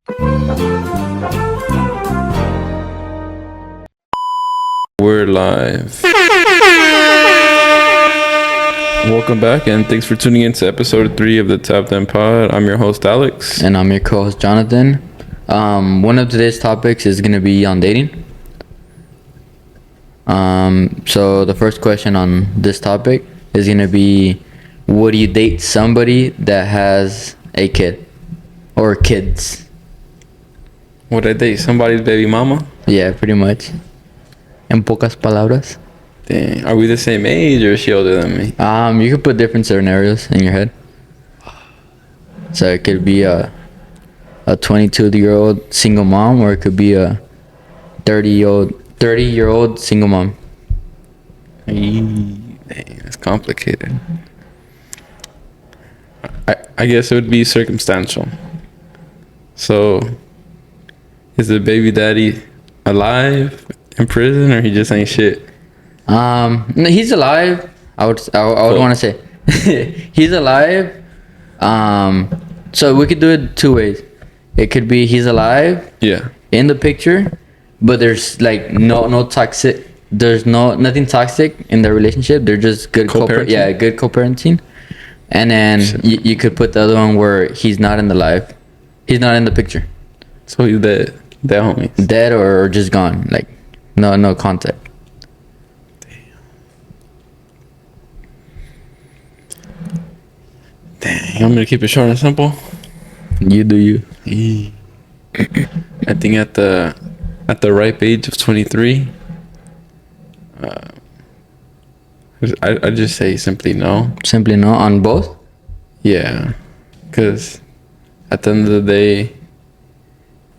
We're live. Welcome back, and thanks for tuning in to episode 3 of the Top 10 Pod. I'm your host, Alex. And I'm your co-host, Jonathan. One of today's topics is going to be on dating. So the first question on this topic is going to be, would you date somebody that has a kid or kids? Would I date somebody's baby mama? Yeah, pretty much. En pocas palabras. Dang. Are we the same age, or is she older than me? You could put different scenarios in your head. So it could be a 22-year-old single mom, or it could be a 30-year-old single mom. Dang, that's complicated. I guess it would be circumstantial. So, is the baby daddy alive, in prison, or he just ain't shit? No, he's alive. I would want to say he's alive. So we could do it two ways. It could be he's alive. Yeah. In the picture, but there's like no toxic. There's nothing toxic in the relationship. They're just good Co-parenting? good co-parenting. And then you could put the other one where he's not in the live. He's not in the picture. So he's dead. Dead homies. Dead or just gone. Like no contact. Dang. You want me to keep it short and simple? You do you. I think at the ripe age of 23, I just say simply no. Simply no on both. Yeah, because at the end of the day,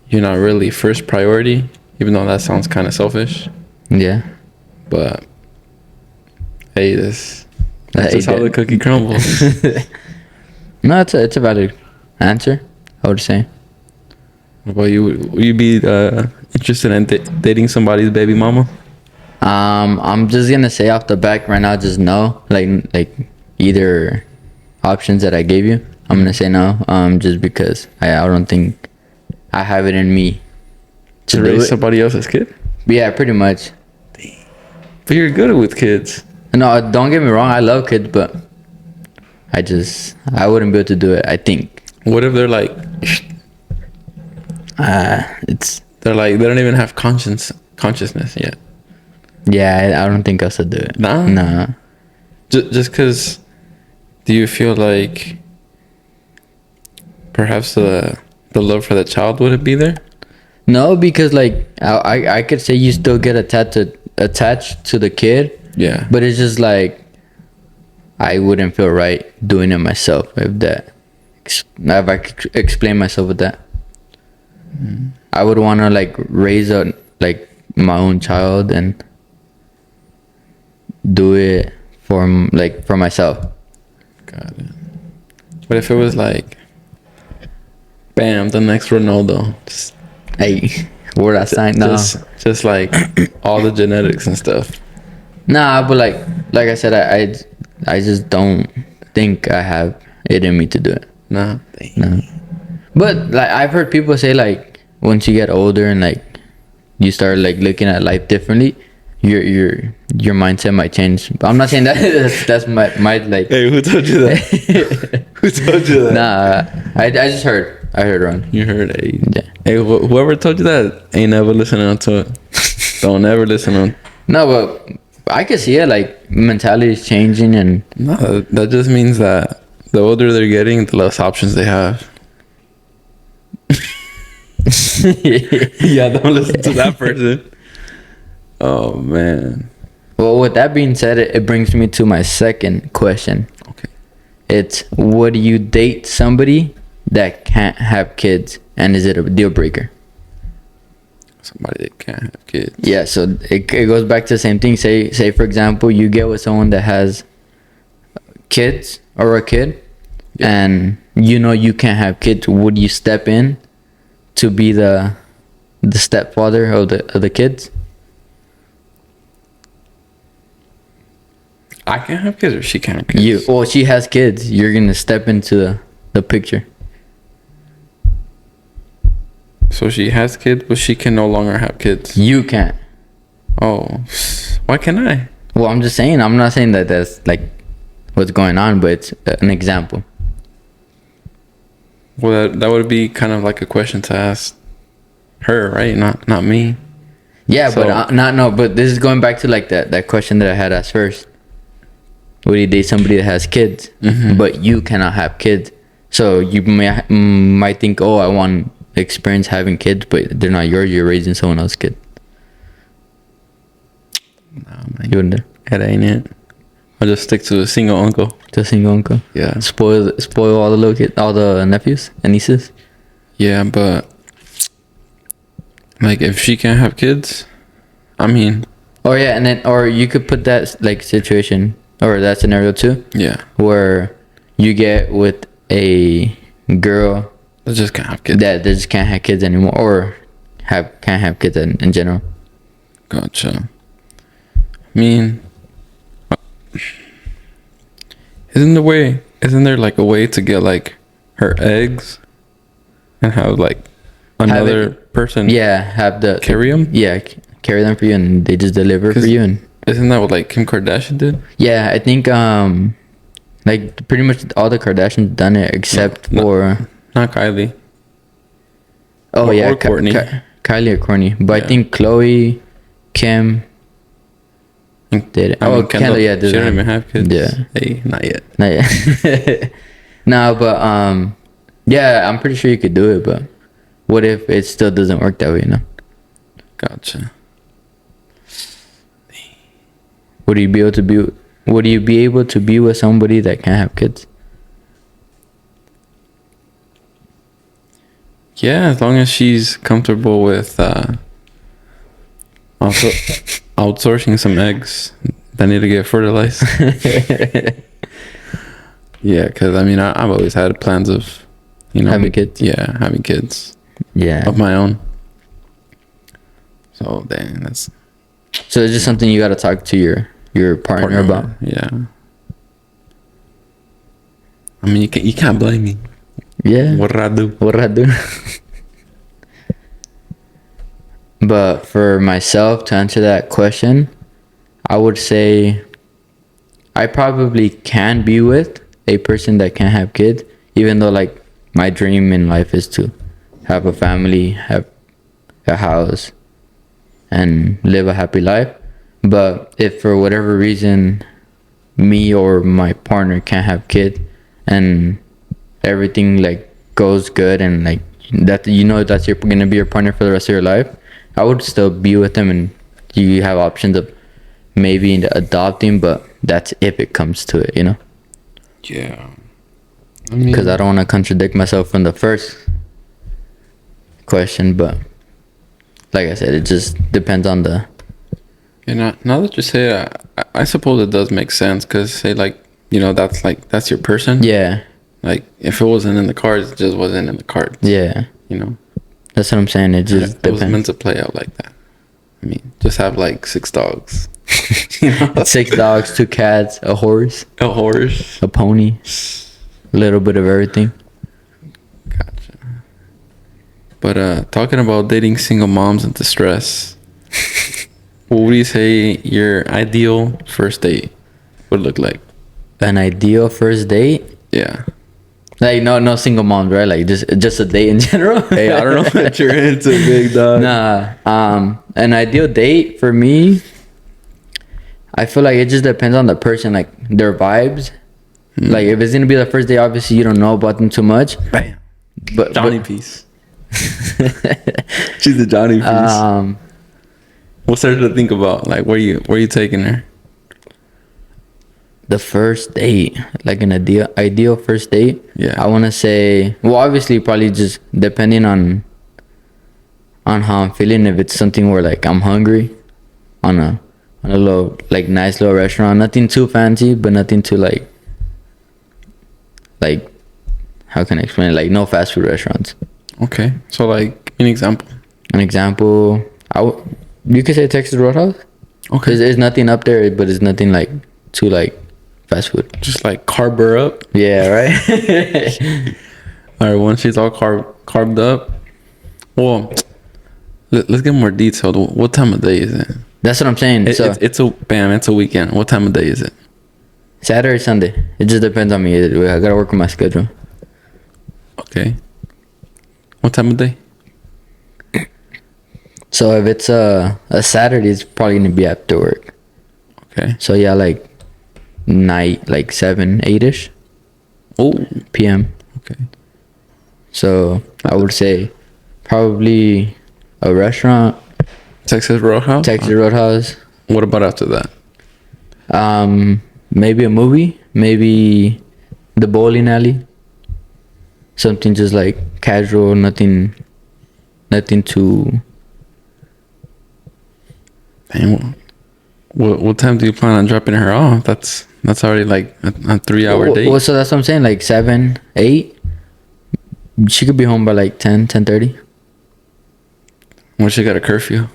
you're not really first priority, even though that sounds kind of selfish. Yeah. But hey, that's just how the cookie crumbles. No, it's a valid answer, I would say. What about you? Would you be interested in dating somebody's baby mama? I'm just gonna say off the back right now, just no. Like either options that I gave you, I'm gonna say no. Just because I don't think I have it in me To do raise it. somebody else's kid? Yeah, pretty much. But you're good with kids. No, don't get me wrong. I love kids, but I wouldn't be able to do it. I think. What if they're like, they don't even have consciousness yet? Yeah, I don't think I should do it. Nah? Nah. Just because, do you feel like perhaps the love for the child wouldn't be there? No, because like I could say you still get attached to the kid. Yeah. But it's just like I wouldn't feel right doing it myself if I could explain myself with that. I would want to like raise my own child and do it for myself. Got it. But if it was like, bam, the next Ronaldo, Hey, word I signed now. just like all the genetics and stuff. Nah, but like I said, I just don't think I have it in me to do it. Nah. No. But like I've heard people say like once you get older and like you start like looking at life differently, your mindset might change. But I'm not saying that that's my like. Hey, who told you that? Who told you that? Nah, I just heard. I heard wrong. You heard it. Yeah. Hey, whoever told you that ain't never listening to it. Don't ever listen on. No, but I can see it like mentality is changing and No, that just means that the older they're getting, the less options they have. Yeah, don't listen to that person. Oh man. Well, with that being said, it brings me to my second question. Okay. It's, would you date somebody that can't have kids, and is it a deal breaker? Somebody that can't have kids. Yeah, so it goes back to the same thing. Say for example, you get with someone that has kids or a kid, and you can't have kids. Would you step in to be the stepfather of the kids? I can't have kids, or she can't have kids. Well, she has kids. You're gonna step into the picture. So she has kids, but she can no longer have kids. You can't. Oh, why can't I? Well, I'm just saying. I'm not saying that that's like what's going on, but it's an example. Well, that would be kind of like a question to ask her, right? Not me. Yeah, So- but not no. But this is going back to like that question that I had asked first. Would you date somebody that has kids, but you cannot have kids? So you might think, oh, I want experience having kids, but they're not yours. You're raising someone else's kid. Nah, You wouldn't do? It ain't it. I'll just stick to a single uncle. To a single uncle. Yeah. Spoil all the little kids, all the nephews and nieces. Yeah, but like if she can't have kids, I mean, Oh yeah, and then or you could put that like situation or that scenario too, yeah, where you get with a girl I just can't have kids. that just can't have kids anymore, or can't have kids in general. Gotcha. I mean, isn't there like a way to get like her eggs and have like another person Yeah, have the carry them? Yeah, carry them for you, and they just deliver for 'Cause- you. And Isn't that what like Kim Kardashian did? yeah, I think like pretty much all the Kardashians done it except No. for Not Kylie. oh Or- yeah, or Kourtney. Kylie or Kourtney, but I Yeah. think Chloe, Kim did it. I mean, Kendall, yeah, she did don't it. even have kids. Yeah. Hey, not yet. Not yet. No, but yeah, I'm pretty sure you could do it, but what if it still doesn't work that way, you know? Gotcha. Would you be able to be with somebody that can't have kids? Yeah, as long as she's comfortable with also outsourcing some eggs that need to get fertilized. Yeah, because I mean, I've always had plans of, Having kids? Yeah, having kids Yeah. of my own. So dang, that's So it's just something you got to talk to your partner about. Yeah. I mean, you can't blame me. Yeah. What did I do? What did I do? But for myself, to answer that question, I would say I probably can be with a person that can't have kids, even though like my dream in life is to have a family, have a house, and live a happy life. But if for whatever reason me or my partner can't have kids and everything like goes good and like that, that's gonna be your partner for the rest of your life, I would still be with them, and you have options of maybe adopting, but that's if it comes to it, Yeah. I mean, because I don't want to contradict myself from the first question, but like I said, it just depends on the now that you say it, I suppose it does make sense because say that's your person. yeah Like if it wasn't in the cards, it just wasn't in the cards. yeah that's what I'm saying. It just It was meant depends. to play out like that. I mean, just have like 6 dogs. 6 dogs, 2 cats, a horse, A horse. a pony, a little bit of everything. Gotcha. But talking about dating single moms in distress, what would you say your ideal first date would look like? An ideal first date. Yeah. Like no single moms, right? Like just a date in general. Hey, I don't know what you're into, big dog. Nah. An ideal date for me, I feel like it just depends on the person, like their vibes. Like if it's gonna be the first day, obviously you don't know about them too much. Bam. But Johnny piece. She's the Johnny piece. What's there to think about? Like where you taking her? The first date, like an ideal first date. Yeah. I want to say, well, obviously probably just depending on how I'm feeling. If it's something where like I'm hungry, on a little like nice little restaurant, nothing too fancy, but nothing too like how can I explain it? Like no fast food restaurants. Okay. So like give me an example. An example, you could say Texas Roadhouse. Okay. There's nothing up there, but it's nothing like too like fast food. Just like carb her up. Yeah, right. All right, once she's all carved up, Well, let's get more detailed. What time of day is it? That's what I'm saying. So It's a weekend. What time of day is it? Saturday, Sunday. It just depends on me. I gotta work with my schedule. Okay. What time of day? So if it's a Saturday, it's probably gonna be after work. Okay. So yeah, like night, like 7, 8ish Oh. p.m. Okay. So I would say probably a restaurant, Texas Roadhouse. Texas Roadhouse. What about after that? Maybe a movie, maybe the bowling alley. Something just like casual, nothing too. Damn. What time do you plan on dropping her off? That's already like a 3-hour date. Well, so that's what I'm saying. Like 7, 8. She could be home by like 10, 10:30. When she got a curfew.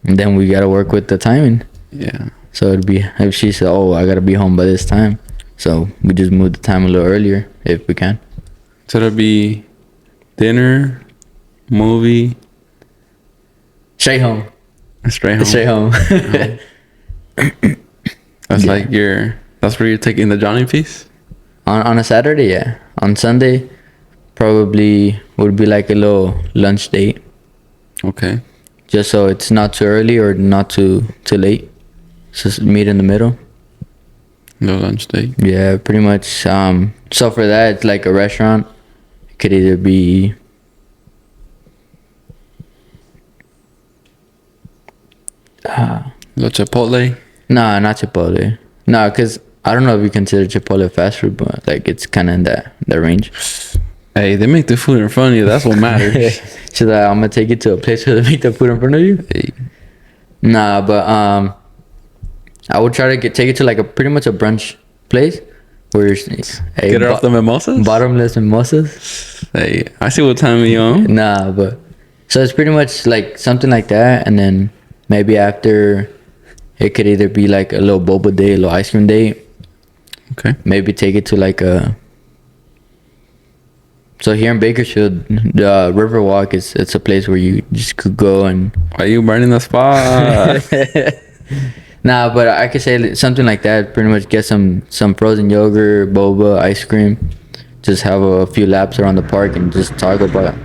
And then we gotta work with the timing. Yeah. So it'd be if she said, "Oh, I gotta be home by this time," so we just move the time a little earlier if we can. So it'll be dinner, movie, Straight home. straight home. Straight home. That's Yeah. like that's where you're taking the Johnny piece? on a Saturday, yeah. On Sunday, probably would be like a little lunch date, Okay. just so it's not too early or not too late. Just meet in the middle. No lunch date. Yeah, pretty much. So for that, it's like a restaurant. It could either be Lo Chipotle. nah, not Chipotle. Nah, cause I don't know if you consider Chipotle fast food, but like it's kind of in that range. Hey, they make the food in front of you. That's what matters. She's like, I'm gonna take you to a place where they make the food in front of you. Hey. Nah, but I would try to take it to like a pretty much a brunch place where Get her off the mimosas? bottomless mimosas. Hey, I see what time you're on. Nah, but so it's pretty much like something like that, and then maybe after it could either be like a little boba day, a little ice cream day. Okay. Maybe take it to like a. So here in Bakersfield, the Riverwalk it's a place where you just could go and. Why you burning the spot? Nah, but I could say something like that. Pretty much get some frozen yogurt, boba, ice cream. Just have a few laps around the park and just talk about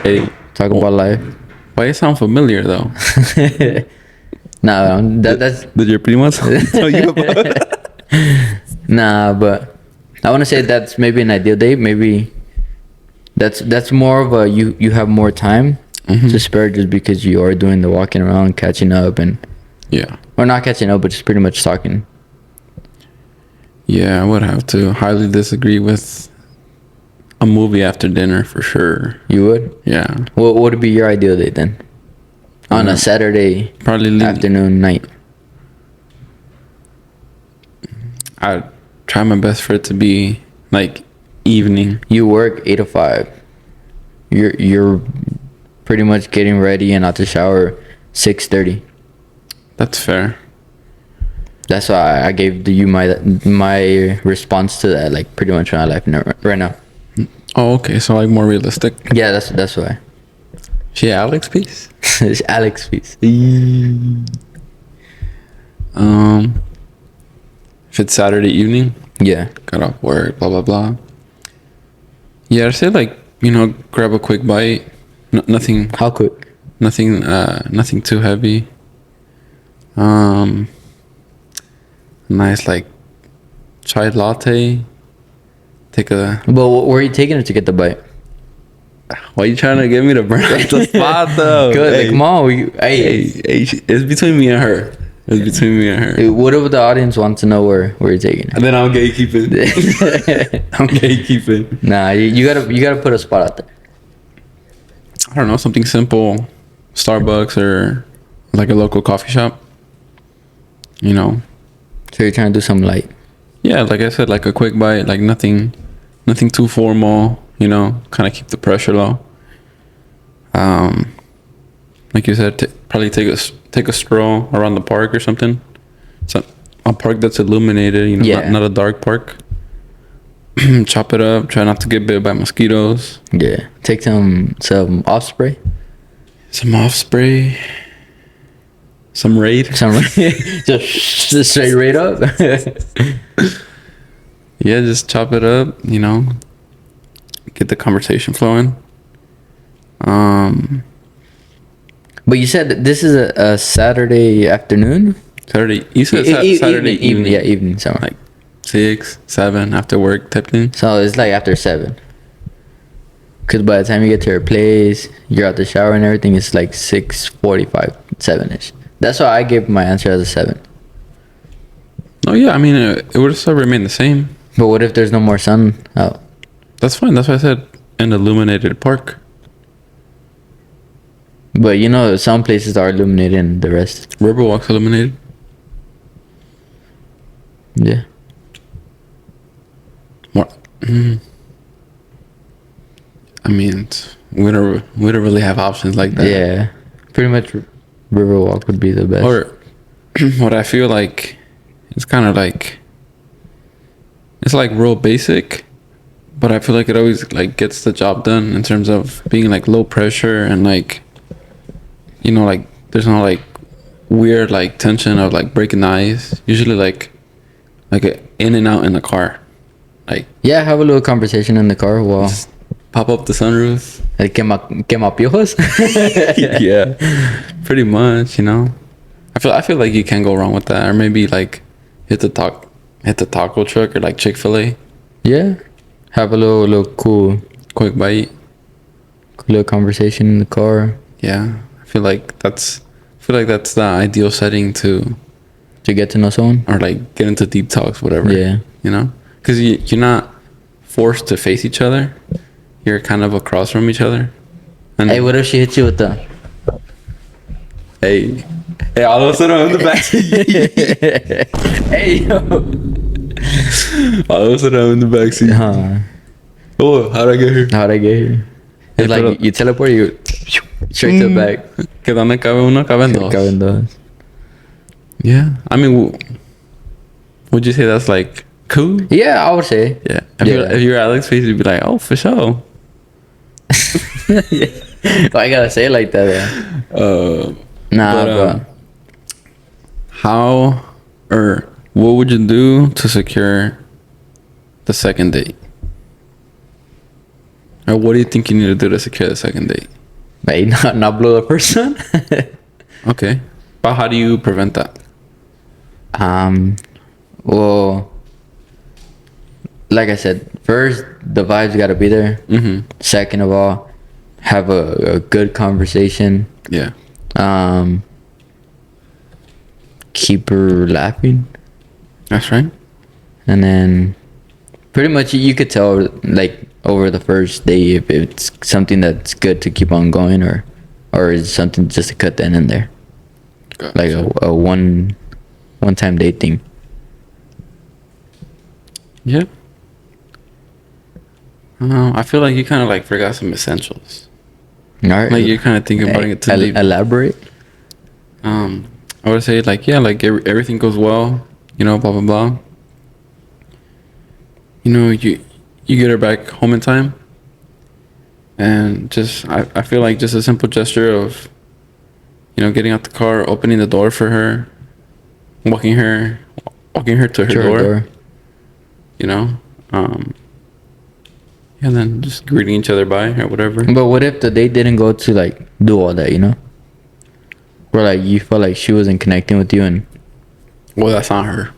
Hey, about life. why you sound familiar though? Nah, that's Did your primas tell you about it? nah, but I want to say that's maybe an ideal date. Maybe that's more of a you have more time to spare just because you are doing the walking around, catching up, and Yeah. or not catching up, but just pretty much talking. Yeah, I would have to highly disagree with a movie after dinner for sure. You would. Yeah. What would be your ideal date then? On a Saturday Probably leave. afternoon, night. I try my best for it to be like evening. You work 8 to 5. You're pretty much getting ready and out the shower 6:30. That's fair. That's why I gave you my response to that, like pretty much my life right now. Oh, okay. So like more realistic. Yeah, that's why. She Alex piece. It's Alex piece. If it's Saturday evening, Yeah. got off work, blah blah blah. Yeah, I'd say like grab a quick bite. Nothing, How quick? nothing too heavy. Nice like chai latte. Take a. But where are you taking her to get the bite? Why you trying to get me to burn up the spot though? Good. Hey, Like, Mom, hey, it's between me and her. It's between me and her. what if the audience wants to know where you're taking her? And then I'm gatekeeping. I'm gatekeeping. Nah, you gotta put a spot out there. I don't know, something simple, Starbucks or like a local coffee shop. So you're trying to do something light. Yeah, like I said, like a quick bite, like nothing too formal. Kind of keep the pressure low. Like you said, probably take a stroll around the park or something. It's a park that's illuminated. Yeah. Not a dark park. chop it up. Try not to get bit by mosquitoes. Yeah. Take some off spray. Some off spray. Some Raid. Some just straight right up. Yeah, just chop it up. You know, get the conversation flowing. But you said this is a Saturday afternoon. Saturday. You said Saturday evening. Yeah, evening. Somewhere. Like 6, 7 after work type thing. So it's like after 7. Cause by the time you get to your place, you're out the shower and everything, it's like 6:45, 7ish. That's why I gave my answer as a 7. Oh yeah, I mean it would still remain the same. But what if there's no more sun out? That's fine. That's why I said an illuminated park. But you know, some places are illuminated and the rest. Riverwalk's illuminated. Yeah. More. I mean, we don't really have options like that. Yeah. Pretty much Riverwalk would be the best. Or what I feel like, it's kind of like, it's like real basic, but I feel like it always like gets the job done in terms of being like low pressure and like, you know, like there's no like weird like tension of like breaking the ice. Usually like a in and out in the car, like Yeah, have a little conversation in the car while just pop up the sunroof. like quema piojos. Yeah, pretty much. You know, I feel like you can't go wrong with that. Or maybe like hit the taco truck or like Chick-fil-A, Yeah. Have a little cool quick bite. little conversation in the car Yeah, I feel like that's the ideal setting to to get to know someone. or like get into deep talks, whatever. Yeah. You know, because you're not forced to face each other. You're kind of across from each other. And Hey, what if she hits you with the hey, all of a sudden I'm in the backseat. Hey yo. All of a sudden I'm in the backseat. Oh, how'd I get here? How'd I get here? It's Hey, like you teleport, you straight to the back. Que donde cabe uno, caben dos. Caben dos. Yeah, I mean, would you say that's like cool? Yeah, I would say. Yeah. Yeah. If you're Alex Face, you'd be like, oh, for sure. Why I gotta say it like that? Nah, but how or what would you do to secure the second date? Or what do you think you need to do to secure the second date? like not blow the first one. Okay. But how do you prevent that? Well, like I said, first the vibes gotta be there. Mm-hmm. Second of all, have a good conversation. Yeah. Keep her laughing, That's right. and then pretty much you could tell like over the first day if it's something that's good to keep on going or is something just to cut the end in there, Gotcha. like a one time date thing. Yeah. I feel like you kind of like forgot some essentials. All right, Like you're kind of thinking about it to leave. elaborate. I would say like, yeah, like everything goes well, you know, blah blah blah. You know, you get her back home in time, and just I feel like just a simple gesture of, you know, getting out the car, opening the door for her, walking her to her door. You know, and then just greeting each other by or whatever. But what if the date didn't go to like do all that, you know? Or like you felt like she wasn't connecting with you and Well, that's not her.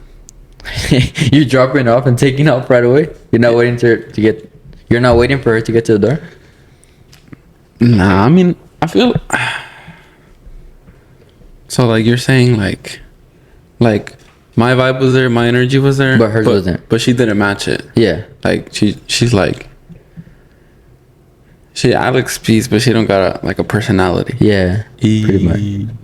you dropping off and taking off right away? You're not waiting you're not waiting for her to get to the door? Nah, I mean, I feel so. Like you're saying, like my vibe was there, my energy was there, But hers wasn't. But she didn't match it. Yeah. Like she's like she Alex speaks, but she don't got a personality. Yeah. Pretty much.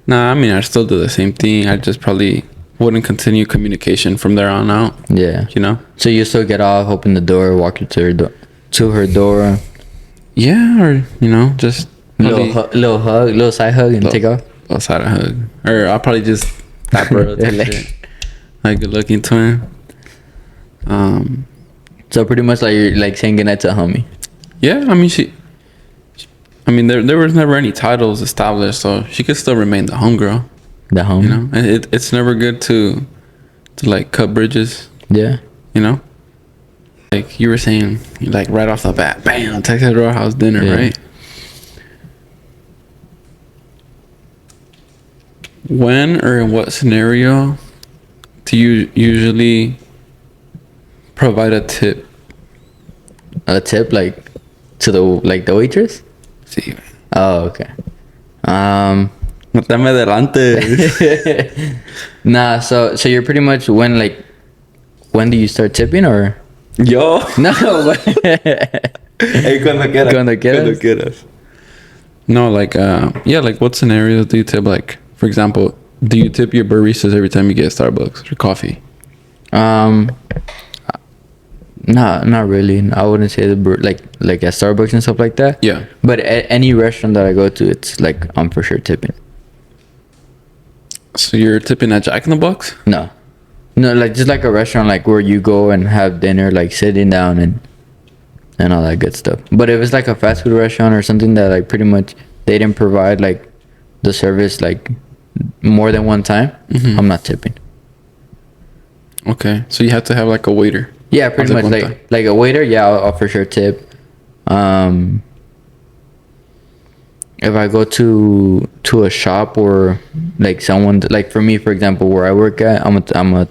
Nah, I mean, I still do the same thing. I just probably wouldn't continue communication from there on out. Yeah. You know? So you still get off, open the door, walk her to her door. Yeah, or you know, just Little hug, little side hug and take off. Little side hug, or I'll probably just tap her up and shit. Like good looking twin. So pretty much like you're like saying goodnight to a homie. Yeah, I mean there was never any titles established, so she could still remain the homegirl. The homie. You know, and it's never good to like cut bridges. Yeah. You know, like you were saying, like right off the bat, bam, Texas Roadhouse dinner, Yeah. right? When or in what scenario do you usually provide a tip? A tip like to the waitress. Sí. Oh, okay. No te me adelantes. Nah. So you're pretty much when do you start tipping or Yo. no? Hey, cuando quieras. Cuando quieras. quieras. No, like, like what scenarios do you tip? Like, for example, do you tip your baristas every time you get Starbucks or coffee? No, not really. I wouldn't say like at Starbucks and stuff like that. Yeah. But at any restaurant that I go to, it's like I'm for sure tipping. So you're tipping at Jack in the Box? No, like just like a restaurant like where you go and have dinner, like sitting down and all that good stuff. But if it's like a fast food restaurant or something that like pretty much they didn't provide like the service like more than one time, I'm not tipping. Okay. So you have to have like a waiter. Yeah, pretty much like a waiter. Yeah, I'll for sure tip. If I go to a shop or like someone like for me, for example, where I work at, I'm a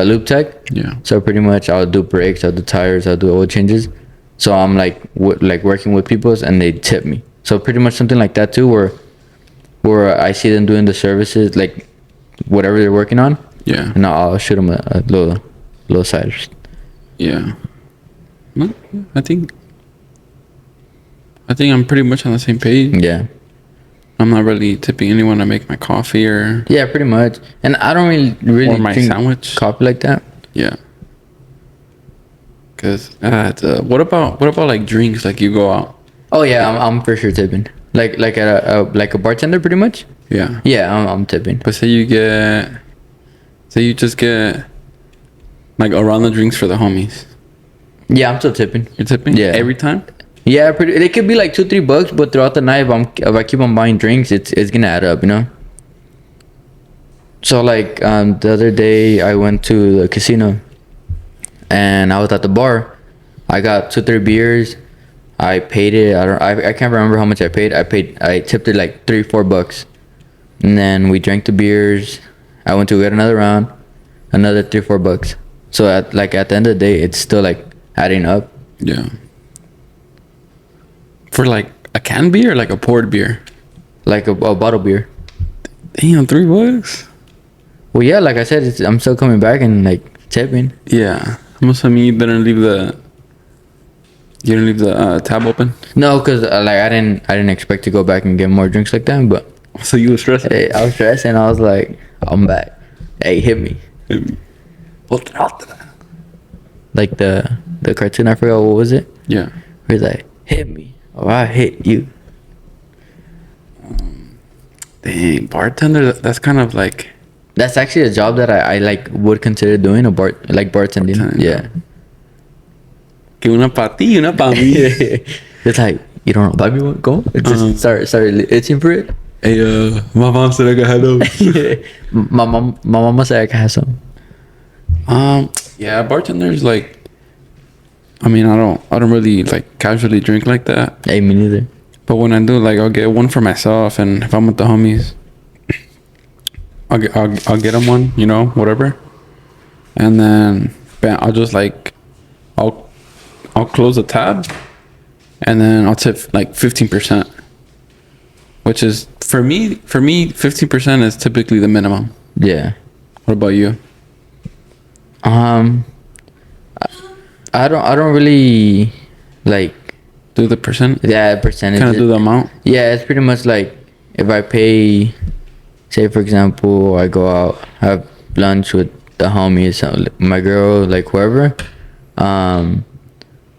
lube tech. Yeah. So pretty much I'll do brakes, I'll do tires, I'll do oil changes. So I'm like like working with people and they tip me. So pretty much something like that too, where I see them doing the services like whatever they're working on. Yeah. And I'll shoot them a little side. Yeah. No, I think I'm pretty much on the same page. Yeah. I'm not really tipping anyone to make my coffee or Yeah, pretty much. And I don't really or my drink sandwich. coffee like that. Yeah. Cause what about like drinks? Like you go out. Oh yeah, I'm for sure tipping. Like at a bartender, pretty much. Yeah. Yeah, I'm tipping. But say you just get like a round of drinks for the homies. Yeah, I'm still tipping. You're tipping? Yeah. Every time? Yeah, pretty. It could be like $2-3, but throughout the night, if I keep on buying drinks, it's gonna add up, you know. So like the other day, I went to the casino, and I was at the bar. I got 2-3 beers. I paid it. I can't remember how much I paid. I tipped it like $3-4, and then we drank the beers. I went to get another round, another $3-4. So at the end of the day, it's still like adding up. Yeah. For like a canned beer or like a poured beer? Like a bottle beer. Damn, $3? Well, yeah, like I said, I'm still coming back and like tipping. Yeah. Must mean you didn't leave the tab open? No, cause like I didn't expect to go back and get more drinks like that. But So you were stressed? hey, I was stressed and I was like, I'm back. Hey, hit me. Like the cartoon, I forgot what was it. Yeah. Where he's like, hit me or I hit you. Dang, bartender, that's kind of like... That's actually a job that I like would consider doing bartending. Bartending. Yeah. Que una pa ti, una pa mí. It's like, you don't know, buy me one, go. It's just start itching for it. Hey, my mom said I could have those. My mama said I could have some. Yeah, bartenders like... I mean, I don't really like casually drink like that. Hey, me neither. But when I do, like, I'll get one for myself, and if I'm with the homies, I'll get them one, you know, whatever. And then, bam, I'll just like, I'll close the tab, and then I'll tip like 15%, which is for me 15% is typically the minimum. Yeah. What about you? I don't really like Do the percent? percentage. Kind of do the amount? Yeah, it's pretty much like if I pay, say for example, I go out have lunch with the homies, my girl, like whoever.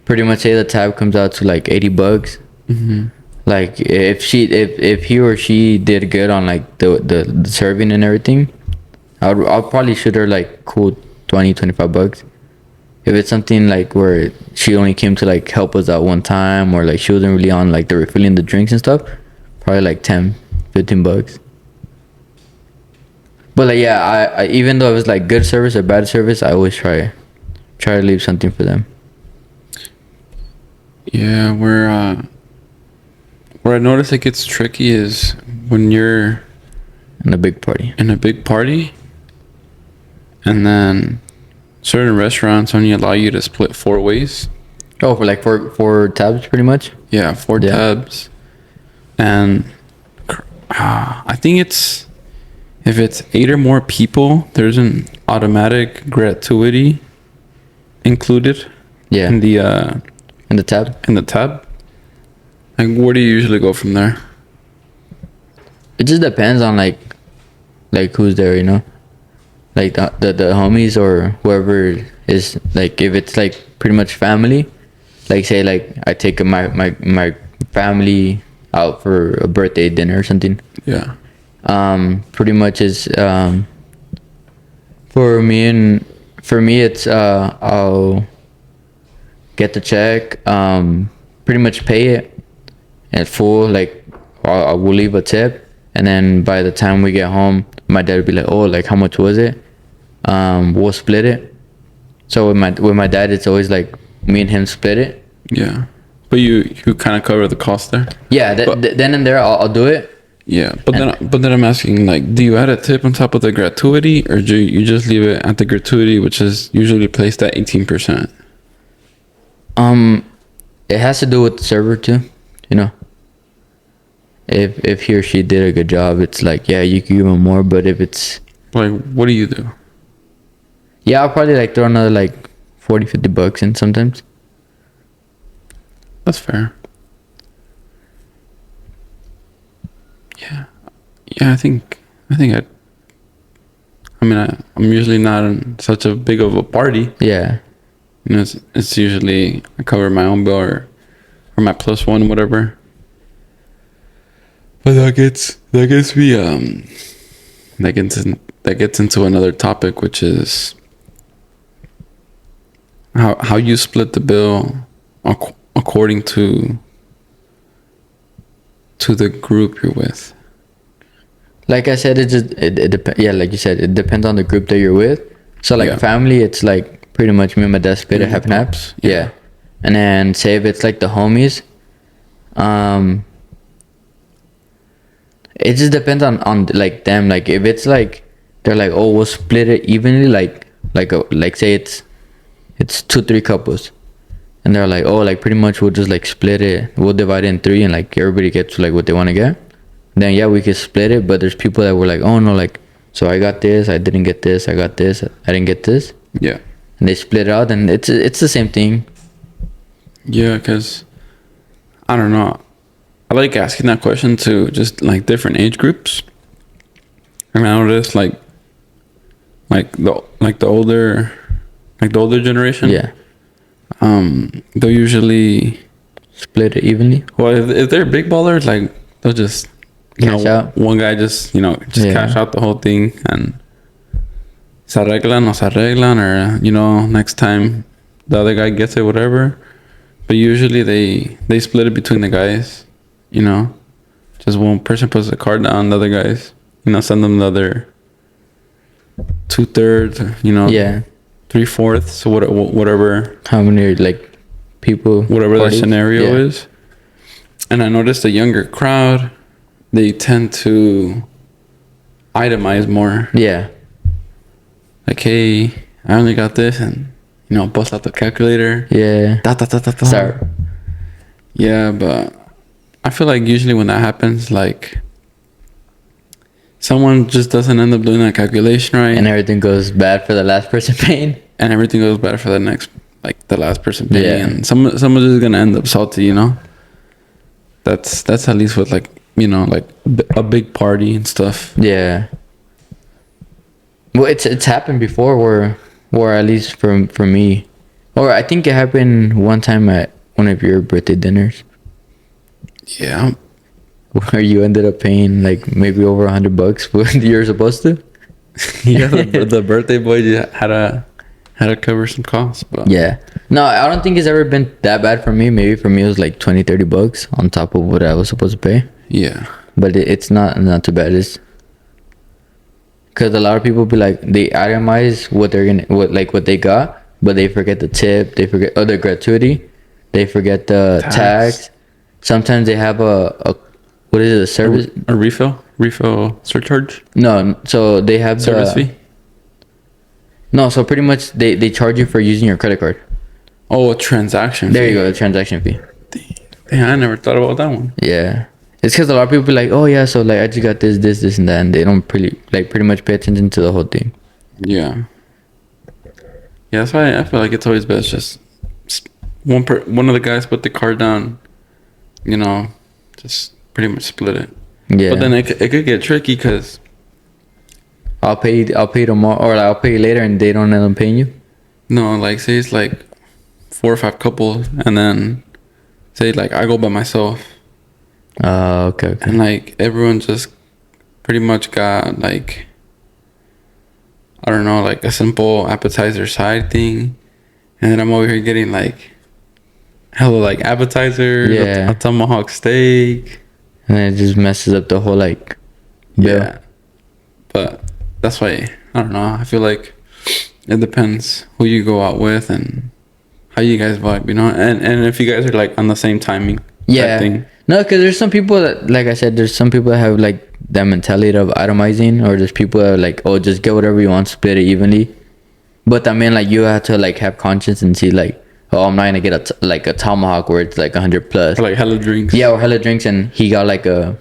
Pretty much say the tab comes out to like $80. Mm-hmm. Like if he or she did good on like the serving and everything, I'll probably shoot her like cool $20-$25. If it's something like where she only came to like help us out one time, or like she wasn't really on like the refilling the drinks and stuff, probably like 10-15 bucks. But like yeah, I even though it was like good service or bad service, I always try to leave something for them. Yeah, where I notice it gets tricky is when you're In a big party. in a big party, and then certain restaurants only allow you to split 4 ways. Oh, for like four tabs, pretty much. Yeah, 4 Yeah. tabs, and I think it's if it's 8 or more people, there's an automatic gratuity included Yeah, in the tab. tab. Like, where do you usually go from there? It just depends on like who's there, you know. Like the homies or whoever is, like if it's like pretty much family, like say like I take my family out for a birthday dinner or something. Yeah. Pretty much is for me it's I'll get the check, pretty much pay it in full, like I will leave a tip, and then by the time we get home, my dad would be like, oh, like how much was it? We'll split it. So with my dad, it's always like me and him split it. Yeah. But you kind of cover the cost there. Yeah, then and there I'll do it. Yeah, but then I'm asking, like, do you add a tip on top of the gratuity, or do you just leave it at the gratuity, which is usually placed at 18%? It has to do with the server too, you know. If he or she did a good job, it's like, yeah, you can give them more. But if it's, Like, what do you do? yeah, I'll probably like throw another like 40-50 bucks in sometimes. That's fair. Yeah, I think I'm usually not in such a big of a party. Yeah, You know, it's usually I cover my own bill or my plus one, whatever. But that gets me that gets into another topic, which is how you split the bill according to the group you're with. like I said, it depends. Yeah, like you said, it depends on the group that you're with. So like Yeah. family, it's like pretty much me and my dad split it Yeah, half and half. pops. Yeah, and then say if it's like the homies, it just depends on like them. Like if it's like they're like, oh, we'll split it evenly. Like say it's 2-3 couples, and they're like, oh, like pretty much we'll just like split it. We'll divide it in 3, and like everybody gets like what they want to get. Then yeah, we could split it. But there's people that were like, oh no, like so I got this, I didn't get this, I got this, I didn't get this, Yeah. and they split it out, and it's the same thing. Yeah, because I don't know. I like asking that question to just like different age groups. And I noticed like the older generation. Yeah, They'll usually, split it evenly. well, if they're big ballers, like they'll just Cash out. one guy just Yeah. cash out the whole thing, and se arreglan o se arreglan, or next time the other guy gets it, whatever. But usually they split it between the guys, just one person puts the card down, the other guys send them the other 2/3, Yeah, 3/4, so whatever how many like people? the parties? scenario Yeah. is. And I noticed the younger crowd, they tend to itemize more. Yeah, Like, hey, I only got this, and bust out the calculator. yeah. Da, da, da, da, da. Sorry. Yeah, but I feel like usually when that happens, like someone just doesn't end up doing that calculation right, And everything goes bad for the last person paying. and everything goes better for the last person paying, Yeah. and someone's just gonna end up salty. That's at least with like a big party and stuff. Yeah. Well, it's happened before where at least for me, or I think it happened one time at one of your birthday dinners Yeah, where you ended up paying like maybe over $100 when you're supposed to. yeah. The birthday boy had had to cover some costs. But Yeah. No, I don't think it's ever been that bad for me. Maybe for me it was like 20-30 bucks on top of what I was supposed to pay. yeah, But it's not too bad. It's because a lot of people be like, they itemize what they got, but they forget the tip, they forget other gratuity, they forget the tax. Sometimes they have a what is it, a service? a refill surcharge, No, so they have service the fee. no. So pretty much they charge you for using your credit card. Oh, a transaction. There fee. you go, the transaction fee. Damn, I never thought about that one. Yeah. It's because a lot of people be like, oh yeah, so like I just got this, and that, and they don't pretty much pay attention to the whole thing. Yeah. Yeah, that's why I feel like it's always best just one of the guys put the card down, you know, just pretty much split it. Yeah. But then it could get tricky because I'll pay tomorrow, or like, I'll pay you later, and they don't end up paying you. no, like say it's like 4 or 5 couples, and then say like I go by myself, Okay. and like everyone just pretty much got like, I don't know, like a simple appetizer side thing, and then I'm over here getting like hella like appetizers, Yeah. a tomahawk steak. And then it just messes up the whole like bill. Yeah. But that's why, I don't know, I feel like it depends who you go out with and how you guys vibe, you know, and if you guys are like on the same timing type Yeah. thing. No, because there's some people that, like I said, there's some people that have like that mentality of itemizing, or there's people that are like, oh, just get whatever you want, split it evenly. But I mean, like, you have to like have conscience and see like, oh, I'm not gonna get a tomahawk where it's like 100 plus. Or like hella drinks. Yeah, or hella drinks, and he got like a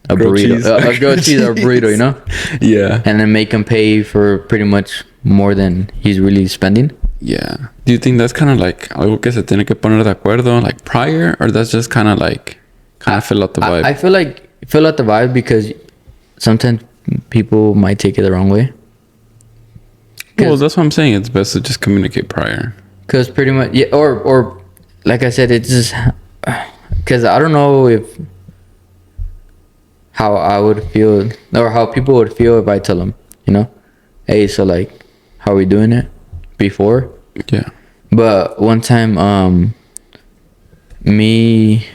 Grilled burrito, cheese. a grilled cheese or a burrito, you know, Yeah. and then make him pay for pretty much more than he's really spending. Yeah. Do you think that's kind of like algo que se tiene que poner de acuerdo like prior, or that's just kind of like fill out the vibe? I feel like fill out the vibe, because sometimes people might take it the wrong way. Well, that's what I'm saying. It's best to just communicate prior. Because pretty much, yeah, or like I said, it's just because I don't know if how I would feel or how people would feel if I tell them, you know, hey, so like, how are we doing it before? Yeah. But one time, me,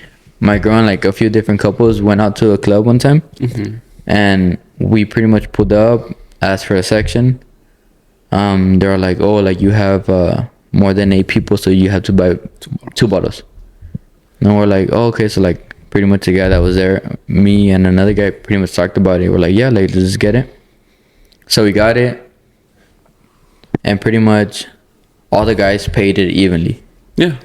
my girl, and like a few different couples went out to a club one time, Mm-hmm. and we pretty much pulled up, asked for a section. They were like, oh, like you have more than 8 people, so you have to buy 2 bottles. And we're like, oh, okay, so like pretty much the guy that was there, me and another guy pretty much talked about it. We're like, yeah, like let's just get it. So we got it, and pretty much all the guys paid it evenly Yeah.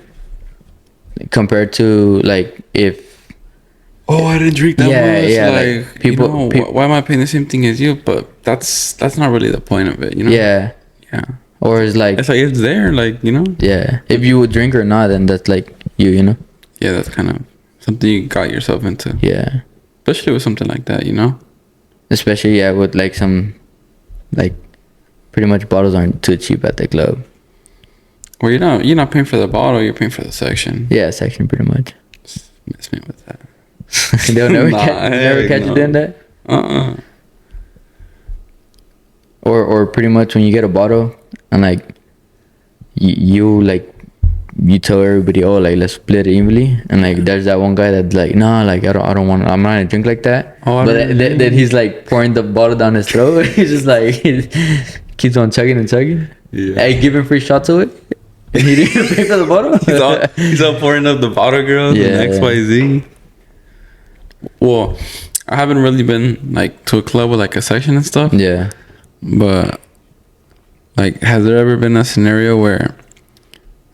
compared to like if Oh, I didn't drink that Yeah, much. yeah, Like, like, people- you know, why am I paying the same thing as you? But that's not really the point of it, you know? yeah, Yeah. or it's like It's like it's there, like, you know? yeah, if you would drink or not, then that's like you know, Yeah, that's kind of something you got yourself into. yeah. Especially with something like that, you know? Especially yeah, with like some like pretty much bottles aren't too cheap at the club. Where you're not paying for the bottle, you're paying for the section. Yeah, section pretty much. Miss me with that. They'll never Nah, never heck catch you no. doing that. Uh-uh. Or pretty much when you get a bottle and like you tell everybody, oh, like let's split it evenly, and like there's that one guy that's like, nah, like I don't want, I'm not gonna drink like that. Oh, I But don't then he's like pouring the bottle down his throat. He's just like keeps on chugging and chugging. Yeah. Hey, giving free shots to it, and he didn't pay for the bottle. he's all pouring up the bottle girls Yeah, and XYZ. Well, I haven't really been like to a club with like a section and stuff. Yeah. But like, has there ever been a scenario where,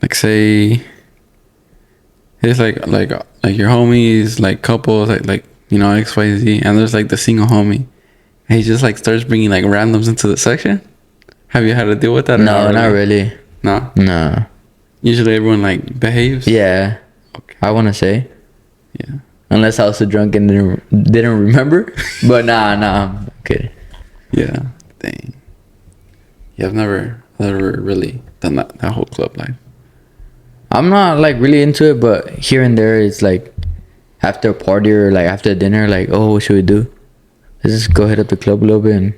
like, say, it's like your homies, like couples, like you know, XYZ, and there's like the single homie, and he just like starts bringing like randoms into the section? Have you had to deal with that? Or No, not really. No. No. Usually everyone like behaves. Yeah. Okay. I want to say, Yeah. unless I was so drunk and didn't remember. But nah, I'm kidding. Yeah. Dang. Yeah, I've never really done that whole club life. I'm not like really into it, but here and there it's like after a party or like after dinner, like, oh, what should we do? Let's just go hit up the club a little bit and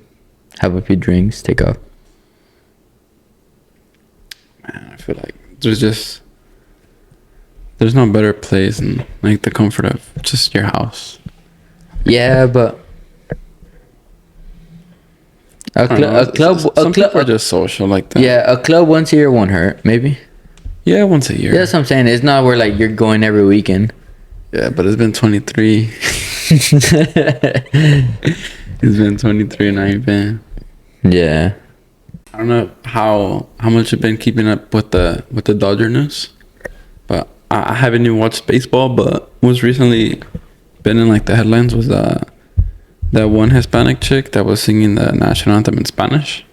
have a few drinks, take off. feel like there's no better place than like the comfort of just your house. Yeah, but I don't know, some people are just social like that. yeah, a club once a year won't hurt. Maybe. Yeah, once a year. Yeah, that's what I'm saying. It's not where like you're going every weekend. Yeah, but it's been 23. It's been 23 and I ain't been. Yeah. I don't know how much you've been keeping up with the Dodger news, but I haven't even watched baseball. But was recently been in like the headlines was that one Hispanic chick that was singing the national anthem in Spanish.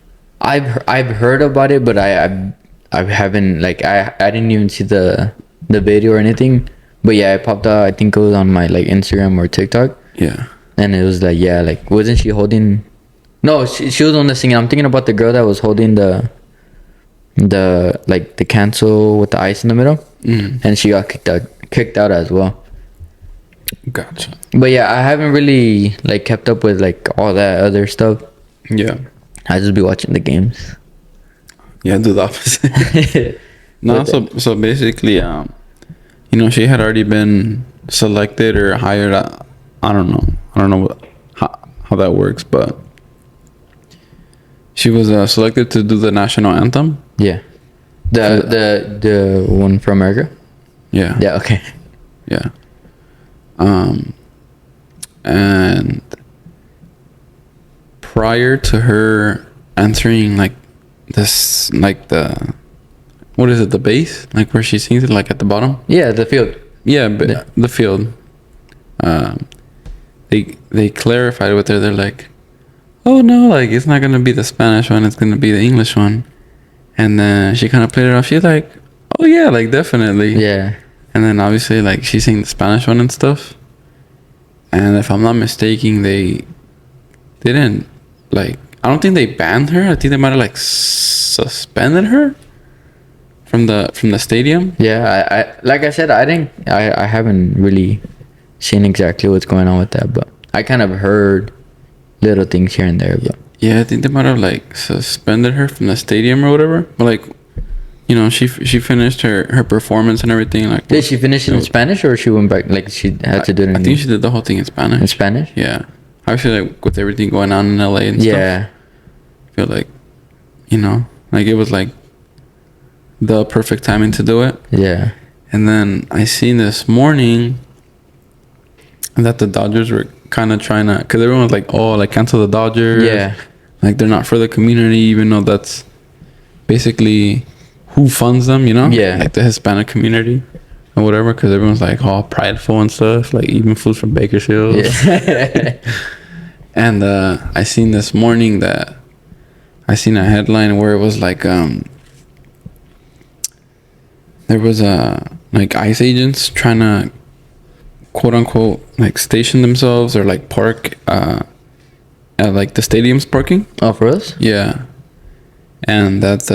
I've heard about it, but I haven't like I didn't even see the video or anything. But yeah, it popped out. I think it was on my like Instagram or TikTok. Yeah. And it was like, yeah, like wasn't she holding? No, she was on the singing. I'm thinking about the girl that was holding the like the cancel with the ice in the middle, and she got kicked out as well. Gotcha. But yeah, I haven't really like kept up with like all that other stuff. Yeah. I just be watching the games. Yeah, do the opposite. No, so basically, you know, she had already been selected or hired. I don't know how that works, but she was selected to do the national anthem. Yeah, the one from America. Yeah. Yeah. Okay. Yeah. And prior to her answering like this, like the, what is it, the bass, like where she sings it, like at the bottom. Yeah, the field. Yeah, but the field. They clarified with her. They're like, oh no, like it's not gonna be the Spanish one. It's gonna be the English one. And then she kind of played it off. She's like, oh yeah, like definitely. Yeah. And then obviously like she sang the Spanish one and stuff. And if I'm not mistaken, they didn't like. I don't think they banned her. I think they might have like suspended her from the stadium. Yeah, I like I said, I haven't really seen exactly what's going on with that, but I kind of heard little things here and there. But yeah, I think they might have like suspended her from the stadium or whatever. But like, you know, she finished her performance and everything. Like, did she finish it in Spanish or she went back? Like she had to do it. I think she did the whole thing in Spanish. In Spanish? Yeah, actually, like with everything going on in LA and stuff. Yeah. I feel like, you know, like it was like the perfect timing to do it. Yeah. And then I seen this morning that the Dodgers were kind of trying to, because everyone was like, oh, like cancel the Dodgers. Yeah. Like they're not for the community, even though that's basically who funds them, you know? Yeah. Like the Hispanic community or whatever, because everyone's like all prideful and stuff, like eating food from Bakersfield. Yeah. And I seen this morning that I seen a headline where it was like there was like ICE agents trying to quote unquote like station themselves or like park at like the stadium's parking. Oh, for us? Yeah. And that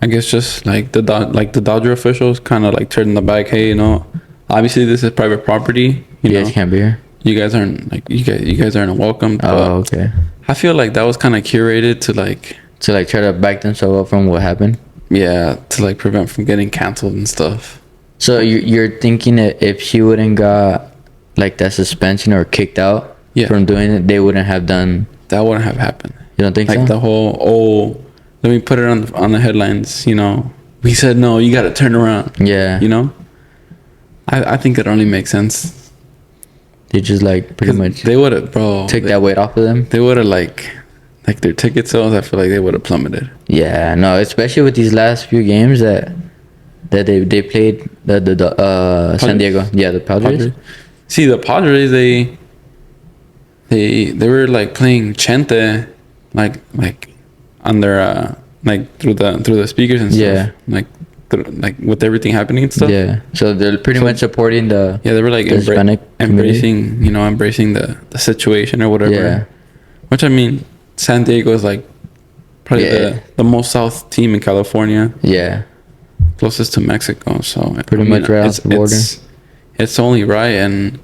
I guess just like the Dodger officials kind of like turned the back. Hey, you know, obviously this is private property. You guys know, can't be here. You guys aren't like you guys aren't welcome. Oh, okay. I feel like that was kind of curated to like try to back themselves up from what happened. Yeah, to like prevent from getting canceled and stuff. So you're thinking that if she wouldn't got like that suspension or kicked out from doing it, they wouldn't have done. That wouldn't have happened. You don't think like so? The whole let me put it on the headlines. You know, we said no. You got to turn around. Yeah. You know, I think it only makes sense. They just like pretty much they would have, bro. Took that weight off of them. They would have like their ticket sales. I feel like they would have plummeted. Yeah, no, especially with these last few games that they played the San Diego. Yeah, the Padres. See, the Padres they were like playing Chente, like on their like through the speakers and stuff. Yeah. Like with everything happening and stuff. Yeah. So they're pretty much supporting the. Yeah, they were like embracing the situation or whatever. Yeah. Which I mean, San Diego is like probably the most south team in California. Yeah. Closest to Mexico, so pretty much right off the border. It's only right, and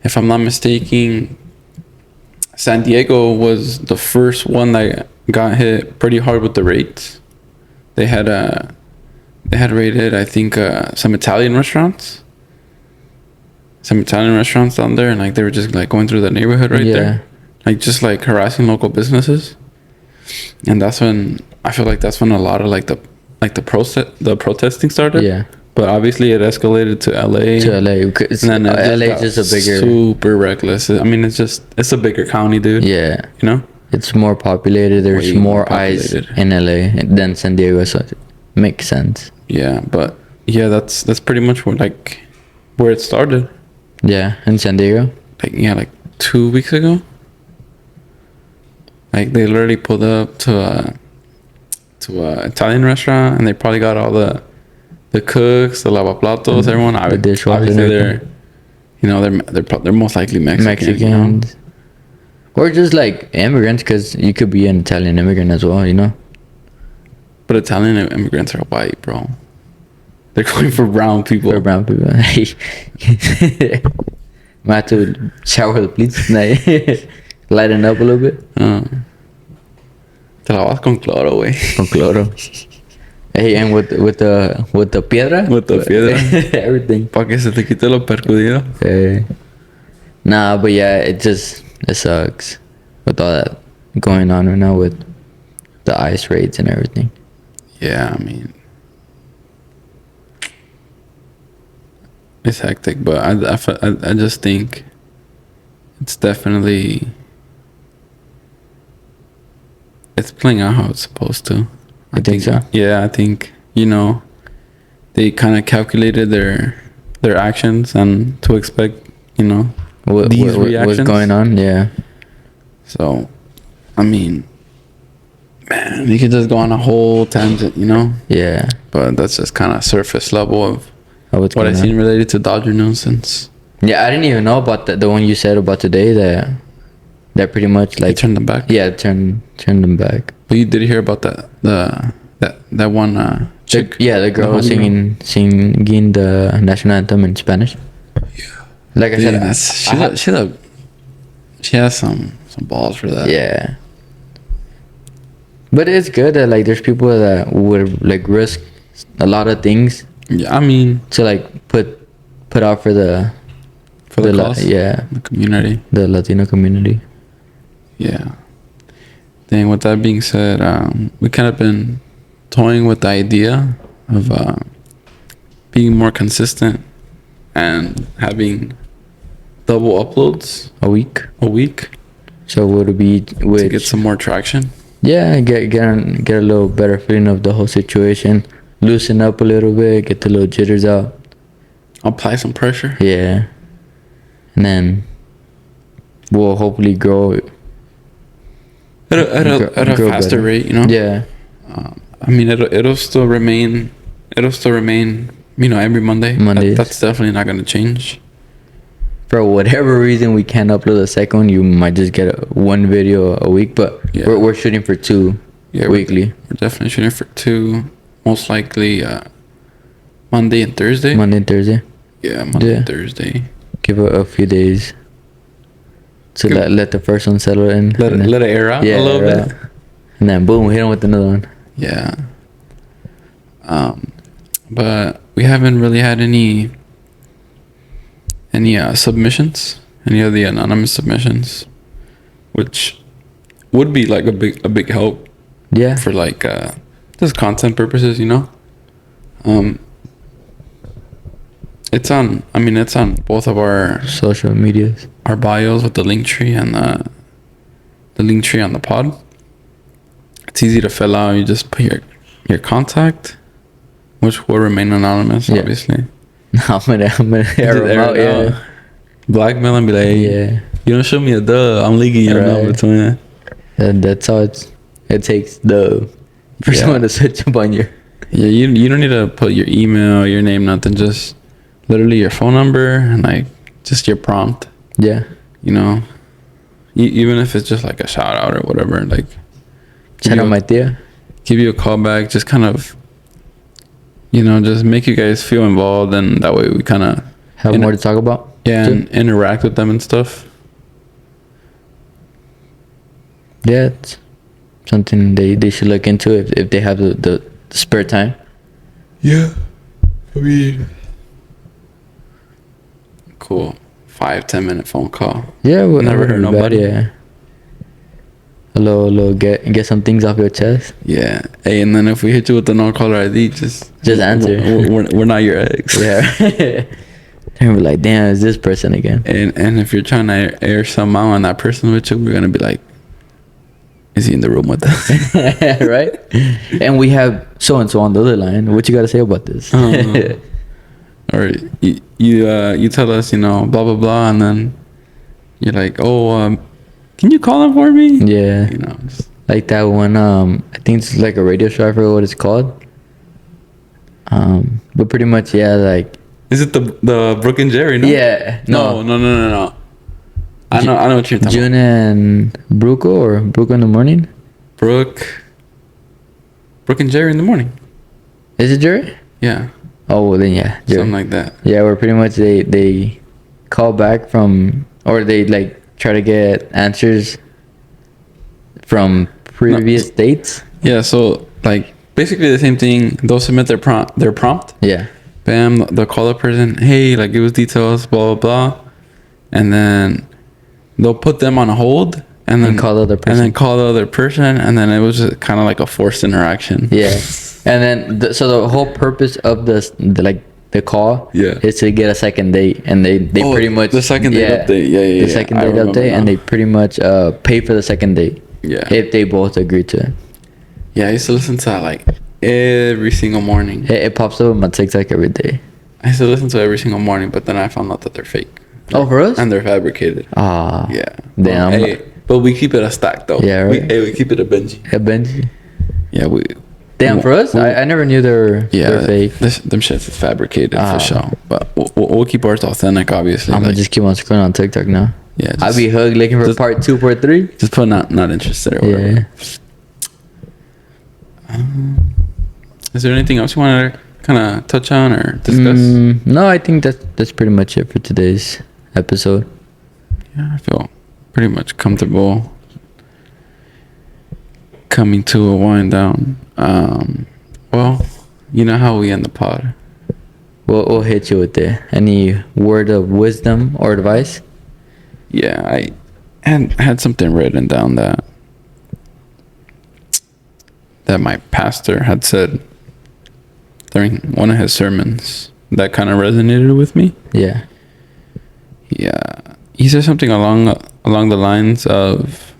if I'm not mistaken, San Diego was the first one that got hit pretty hard with the rates. they had raided, I think, some Italian restaurants. Some Italian restaurants down there, and like they were just like going through the neighborhood right there, like just like harassing local businesses. And that's when I feel like that's when a lot of the protesting started. Yeah. But obviously it escalated to LA. To LA, because And then it LA got is just a bigger. super reckless. I mean, it's a bigger county, dude. Yeah. You know? It's more populated. There's Way more more eyes populated. in LA than San Diego, so it makes sense. Yeah, but yeah, that's pretty much where it started. Yeah, in San Diego. Like 2 weeks ago. Like they literally pulled up to a Italian restaurant, and they probably got all the cooks, the lavaplatos, everyone. The dishwashers Obviously, and they're, you know, they're most likely Mexican. You know? Mexicans. Or just like immigrants, because you could be an Italian immigrant as well, you know? But Italian immigrants are white, bro. They're going for brown people. For brown people. Might have to shower the plates. Lighten up a little bit. Te la vas con cloro, güey. Con cloro. Hey, and with the piedra? With the piedra. Everything. Pa' que se te quite lo percudido. Nah, but yeah, it sucks with all that going on right now with the ICE raids and everything. Yeah, I mean, it's hectic, but I just think it's definitely, it's playing out how it's supposed to. I think so? Yeah, I think, you know, they kind of calculated their actions and to expect, you know, these reactions. What's going on? Yeah. So, I mean, man, you could just go on a whole tangent, you know? Yeah. But that's just kind of surface level of What's what going I've on? seen related to Dodger nonsense. Yeah, I didn't even know about the one you said about today that pretty much They like turned them back. Yeah, turn them back. But you did hear about that one chick? The girl was homegirl? singing the national anthem in Spanish. Yeah. Like I Yeah, said, she has some balls for that. yeah. But it's good that like there's people that would like risk a lot of things Yeah, I mean, to like put out for the cause, yeah, the community. the Latino community. Yeah. Dang, with that being said, we kind of been toying with the idea of being more consistent and having double uploads A week. a week So would it be to get some more traction. yeah, get a little better feeling of the whole situation, loosen up a little bit, get the little jitters out. Apply some pressure. Yeah. And then we'll hopefully grow At a grow faster better. rate, you know. Yeah. I mean, it'll still remain, you know, every Monday. Mondays. That's definitely not gonna change. For whatever reason we can't upload a second one, you might just get one video a week, but Yeah. we're shooting for two weekly. We're definitely shooting for 2, most likely Monday and Thursday. Monday and Thursday. Yeah, Monday Yeah. and Thursday. Give it a few days to Give- let the first one settle in. Let and then- it air out a little air bit. out. And then boom, hit them with another one. Yeah. But we haven't really had any submissions, any of the anonymous submissions, which would be like a big help Yeah. for like just content purposes, you know. It's on both of our Social medias. bios with the link tree and the link tree on the pod. It's easy to fill out. You just put your contact, which will remain anonymous, Yeah. obviously. I'm gonna air them out, yeah. Blackmail and be like, hey, Yeah. you don't show me a dub, I'm leaking your Right. number to me. And that's how it takes for Yeah. someone to switch up on you. Yeah, you don't need to put your email, your name, nothing. Just literally your phone number and like just your prompt. Yeah. You know, even if it's just like a shout out or whatever, like Shout out my tia. give you a call back, just kind of, you know, just make you guys feel involved, and that way we kind of Have more to talk about. yeah, too. and interact with them and stuff. Yeah, it's something they should look into if they have the spare time. Yeah. I mean, cool. 5-10 minute phone call. Yeah, well, Never heard nobody. Yeah. Hello, get some things off your chest. Yeah. Hey, and then if we hit you with the no caller ID, just answer. We're not your ex. Yeah. And we're like, damn, it's this person again. And if you're trying to air some out on that person with you, we're gonna be like, is he in the room with us? Right? And we have so and so on the other line. What you gotta say about this? Or you tell us, blah blah blah, and then you're like, oh, can you call him for me? Yeah. Just, like that one. I think it's like a radio show. I forget what it's called. But pretty much, yeah, like. Is it the Brooke and Jerry? No. Yeah. No. I know what you're talking June and Bruco, or Bruco in the morning. Brooke and Jerry in the morning. Is it Jerry? Yeah. Oh, well then yeah, Jerry. Something like that. Yeah, where pretty much they call back from, or they like try to get answers from previous dates. Yeah, so like basically the same thing. They'll submit their prompt. Yeah. Bam, they'll call the person. Hey, like give us details, blah blah blah, and then they'll put them on hold, and then call the other person. And then call the other person, and then it was just kind of like a forced interaction. Yeah. And then so the whole purpose of the call is to get a second date, and they pretty much the second date update. Yeah. The second date update, and they pretty much pay for the second date. Yeah. If they both agree to it. Yeah, I used to listen to that like every single morning. It pops up on my TikTok every day. I used to listen to it every single morning, but then I found out that they're fake. Oh, for us? And they're fabricated. Ah. Yeah. Damn. Hey, but we keep it a stack though. Yeah, right. We keep it a Benji. A Benji. Yeah, we. Damn, for us? I never knew they're fake. Them shits is fabricated for sure. But we'll keep ours authentic, obviously. I'm gonna just keep on scrolling on TikTok now. Yeah. I'll be hugged looking for part 2, part 3. Just put not interested or whatever. Yeah. Is there anything else you want to kind of touch on or discuss? No, I think that's pretty much it for today's episode. Yeah, I feel pretty much comfortable coming to a wind down. Well, you know how we end the pod. We'll hit you with it. Any word of wisdom or advice? Yeah, I had something written down that my pastor had said during one of his sermons that kind of resonated with me. Yeah. Yeah. He said something along the lines of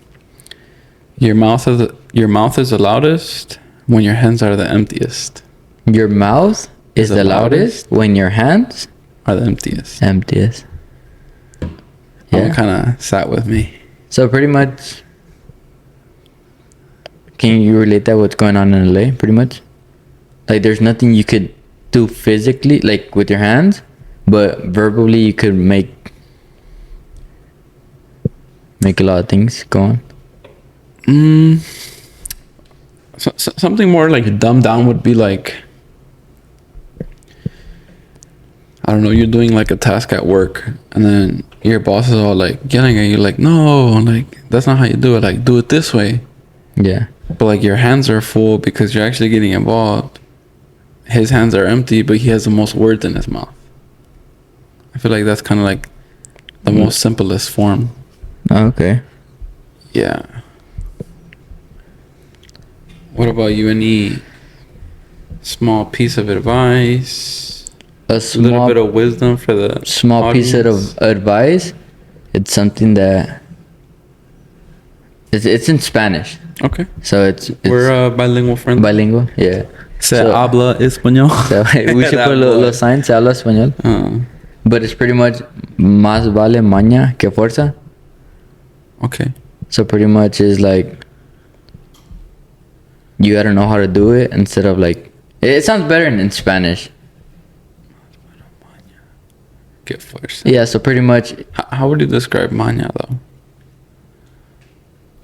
your mouth is the loudest when your hands are the emptiest. Your mouth is the loudest when your hands are the emptiest. Yeah. That kind of sat with me. So pretty much, can you relate that what's going on in LA? Pretty much, like there's nothing you could do physically, like with your hands, but verbally you could make a lot of things go on. Something more like dumbed down would be like, I don't know, you're doing like a task at work and then your boss is all like yelling at you like, no, like that's not how you do it, like do it this way. Yeah. But like your hands are full because you're actually getting involved. His hands are empty, but he has the most words in his mouth. I feel like that's kind of like the most simplest form. Oh, okay. Yeah. What about you? Any small piece of advice? A little bit of wisdom for the small audience? piece of advice. It's something that it's in Spanish. Okay. So it's we're bilingual friends. Bilingual, yeah. Se habla español. So we should put los signs. Se habla español. But it's pretty much más vale maña que fuerza. Okay. So pretty much is like you gotta know how to do it instead of like it sounds better in Spanish. Que fuerza. Yeah, so pretty much how would you describe maña though?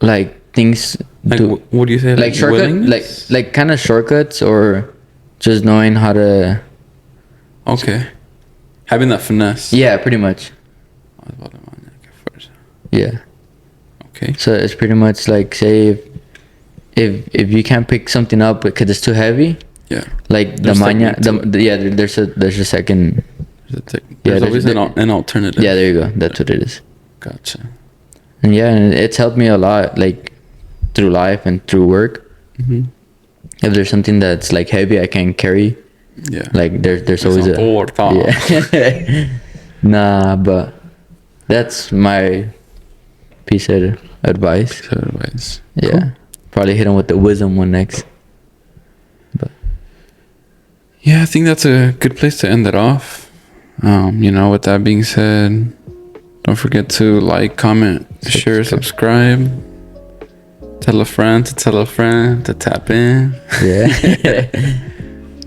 Like things like what do you say? Like shortcut, like kind of shortcuts or just knowing how to. Okay. Having that finesse. Yeah, pretty much. Yeah. Okay. So it's pretty much like say if you can't pick something up because it's too heavy, Yeah. Like the There's maña, technique to yeah, there's a second. There's there's- always there- an alternative. Yeah, there you go. That's what it is. Gotcha. And yeah, and it's helped me a lot, like through life and through work. Mm-hmm. If there's something that's like heavy I can carry, Yeah. like there's always a yeah. Nah, but that's my piece of advice. So advice. Yeah, Cool. probably hit him with the wisdom one next. Yeah, I think that's a good place to end it off. With that being said, don't forget to like, comment, share, subscribe. Tell a friend to tell a friend to tap in. Yeah.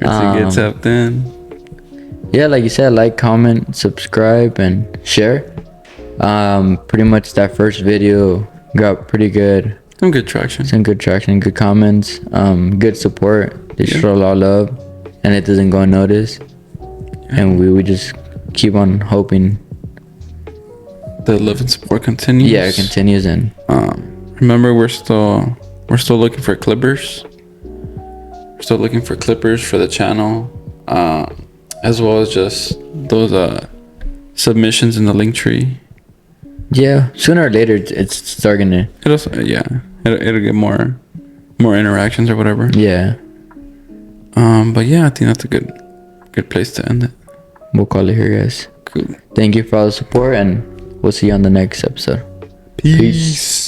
Or to get tapped in. Yeah, like you said, like, comment, subscribe, and share. Pretty much that first video got pretty good. Some good traction. Some good traction, good comments, good support. They Yeah. show a lot of love, and it doesn't go unnoticed. And we just keep on hoping. The love and support continues. Yeah, it continues. And Remember, we're still looking for clippers. We're still looking for clippers for the channel, as well as just those submissions in the link tree. yeah, sooner or later it's starting to. It'll get more interactions or whatever. Yeah, But yeah, I think that's a good place to end it. we'll call it here, guys. Cool. Thank you for all the support, and we'll see you on the next episode. Peace.